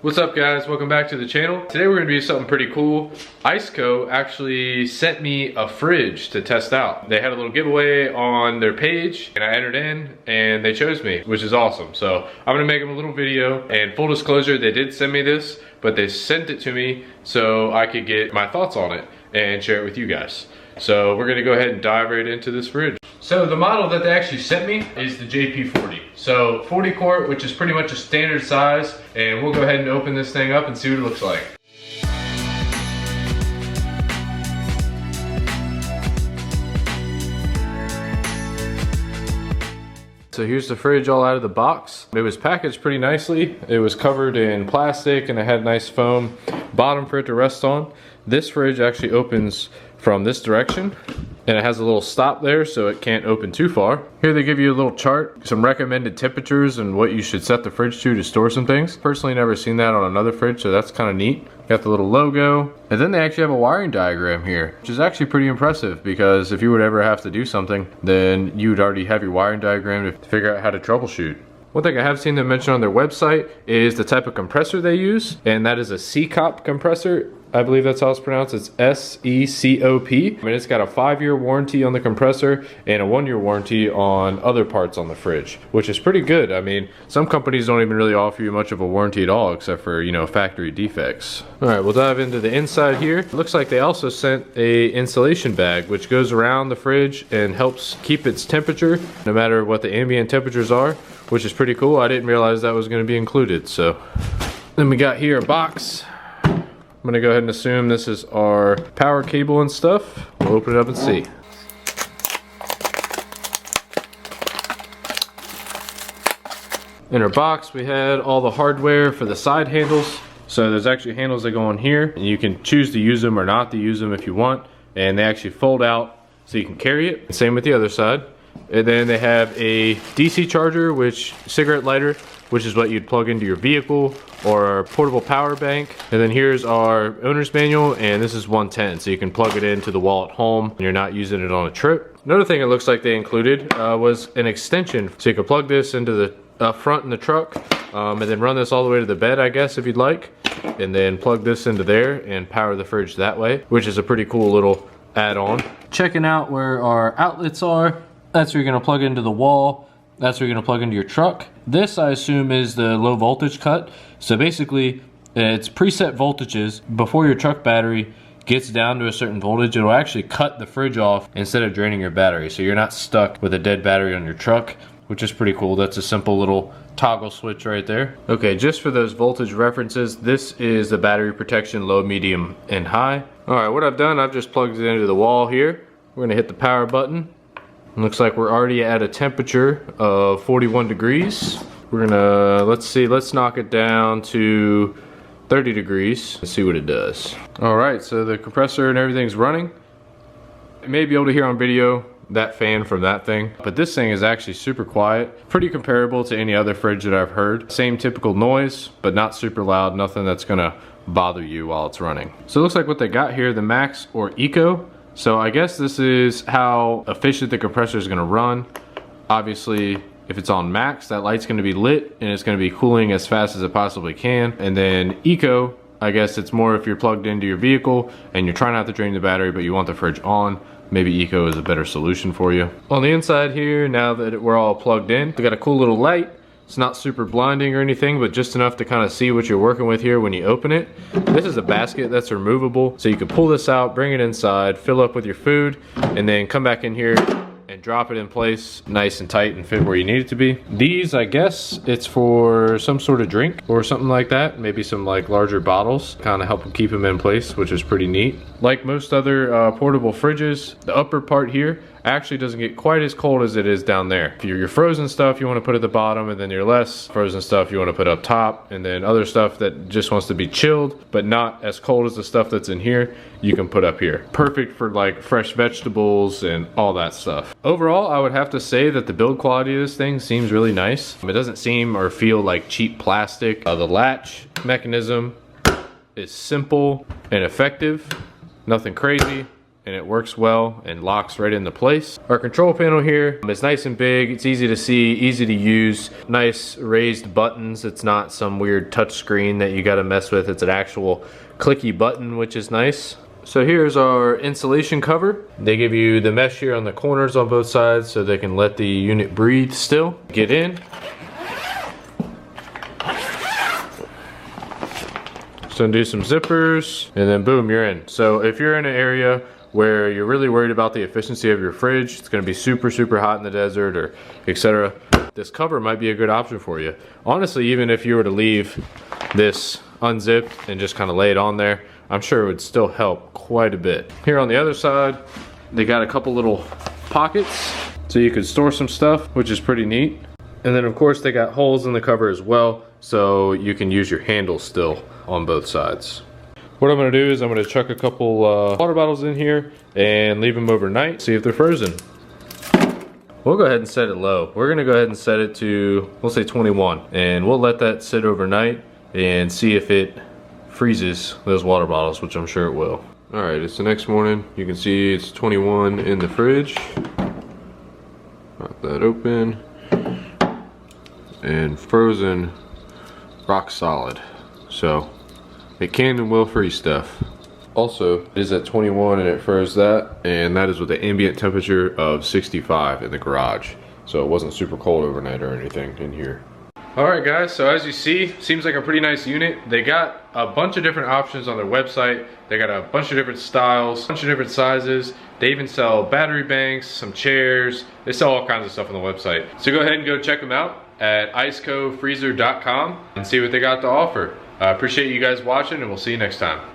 What's up guys, welcome back to the channel. Today we're gonna do something pretty cool. ICECO actually sent me a fridge to test out. They had a little giveaway on their page and I entered in and they chose me, which is awesome. So I'm gonna make them a little video, and full disclosure, they did send me this, but they sent it to me so I could get my thoughts on it and share it with you guys. So we're gonna go ahead and dive right into this fridge. So the model that they actually sent me is the JP40. So 40 quart, which is pretty much a standard size, and we'll go ahead and open this thing up and see what it looks like. So here's the fridge all out of the box. It was packaged pretty nicely. It was covered in plastic and it had nice foam bottom for it to rest on. This fridge actually opens from this direction, and it has a little stop there so it can't open too far. Here they give you a little chart, some recommended temperatures and what you should set the fridge to store some things. Personally never seen that on another fridge, so that's kind of neat. Got the little logo, and then they actually have a wiring diagram here, which is actually pretty impressive, because if you would ever have to do something, then you would already have your wiring diagram to figure out how to troubleshoot. One thing I have seen them mention on their website is the type of compressor they use, and that is a ICECO compressor. I believe that's how it's pronounced. It's S-E-C-O-P. I mean, it's got a 5-year warranty on the compressor and a 1-year warranty on other parts on the fridge, which is pretty good. I mean, some companies don't even really offer you much of a warranty at all, except for, you know, factory defects. All right, we'll dive into the inside here. It looks like they also sent a insulation bag, which goes around the fridge and helps keep its temperature, no matter what the ambient temperatures are, which is pretty cool. I didn't realize that was gonna be included. So then we got here a box. I'm gonna go ahead and assume this is our power cable and stuff. We'll open it up and see. In our box, we had all the hardware for the side handles. So there's actually handles that go on here, and you can choose to use them or not to use them if you want. And they actually fold out so you can carry it. Same with the other side. And then they have a DC charger, which cigarette lighter, which is what you'd plug into your vehicle, or a portable power bank. And then here's our owner's manual, and this is 110, so you can plug it into the wall at home and you're not using it on a trip. Another thing it looks like they included was an extension, so you could plug this into the front in the truck, and then run this all the way to the bed, I guess, if you'd like, and then plug this into there and power the fridge that way, which is a pretty cool little add-on. Checking out where our outlets are, that's where you're gonna plug into the wall. That's where you're gonna plug into your truck. This, I assume, is the low voltage cut. So basically, it's preset voltages. Before your truck battery gets down to a certain voltage, it'll actually cut the fridge off instead of draining your battery. So you're not stuck with a dead battery on your truck, which is pretty cool. That's a simple little toggle switch right there. Okay, just for those voltage references, this is the battery protection, low, medium, and high. All right, what I've done, I've just plugged it into the wall here. We're gonna hit the power button. Looks like we're already at a temperature of 41 degrees. We're gonna, let's knock it down to 30 degrees and see what it does. All right, so the compressor and everything's running. You may be able to hear on video that fan from that thing, but this thing is actually super quiet. Pretty comparable to any other fridge that I've heard. Same typical noise, but not super loud, nothing that's gonna bother you while it's running. So it looks like what they got here, the Max or Eco. So I guess this is how efficient the compressor is gonna run. Obviously, if it's on max, that light's gonna be lit and it's gonna be cooling as fast as it possibly can. And then Eco, I guess it's more if you're plugged into your vehicle and you're trying not to drain the battery, but you want the fridge on, maybe Eco is a better solution for you. On the inside here, now that we're all plugged in, we got a cool little light. It's not super blinding or anything, but just enough to kind of see what you're working with here when you open it. This is a basket that's removable, so you can pull this out, bring it inside, fill up with your food, and then come back in here and drop it in place nice and tight and fit where you need it to be. These, I guess it's for some sort of drink or something like that, maybe some like larger bottles, kind of help them keep them in place, which is pretty neat. Like most other portable fridges, the upper part here actually doesn't get quite as cold as it is down there. If your frozen stuff you want to put at the bottom, and then your less frozen stuff you want to put up top, and then other stuff that just wants to be chilled but not as cold as the stuff that's in here, you can put up here. Perfect for like fresh vegetables and all that stuff. Overall, I would have to say that the build quality of this thing seems really nice. It doesn't seem or feel like cheap plastic. The latch mechanism is simple and effective, nothing crazy. and it works well and locks right into place. Our control panel here is nice and big. It's easy to see, easy to use. Nice raised buttons. It's not some weird touch screen that you got to mess with. It's an actual clicky button, which is nice. So here's our insulation cover. They give you the mesh here on the corners on both sides so they can let the unit breathe still. Get in. So undo some zippers, and then boom, you're in. So if you're in an area where you're really worried about the efficiency of your fridge, it's gonna be super, super hot in the desert or etc., this cover might be a good option for you. Honestly, even if you were to leave this unzipped and just kind of lay it on there, I'm sure it would still help quite a bit. Here on the other side, they got a couple little pockets so you could store some stuff, which is pretty neat. And then of course they got holes in the cover as well, so you can use your handle still on both sides. What I'm gonna do is I'm gonna chuck a couple water bottles in here and leave them overnight, see if they're frozen. We'll go ahead and set it low. We're gonna go ahead and set it to, we'll say 21, and we'll let that sit overnight and see if it freezes those water bottles, which I'm sure it will. All right, it's the next morning. You can see it's 21 in the fridge. Pop that open. And frozen, rock solid. So it can and will freeze stuff. Also, it is at 21 and it froze that, and that is with the ambient temperature of 65 in the garage. So it wasn't super cold overnight or anything in here. All right guys, so as you see, seems like a pretty nice unit. They got a bunch of different options on their website. They got a bunch of different styles, a bunch of different sizes. They even sell battery banks, some chairs. They sell all kinds of stuff on the website. So go ahead and go check them out at ICECOFreezer.com and see what they got to offer. I appreciate you guys watching, and we'll see you next time.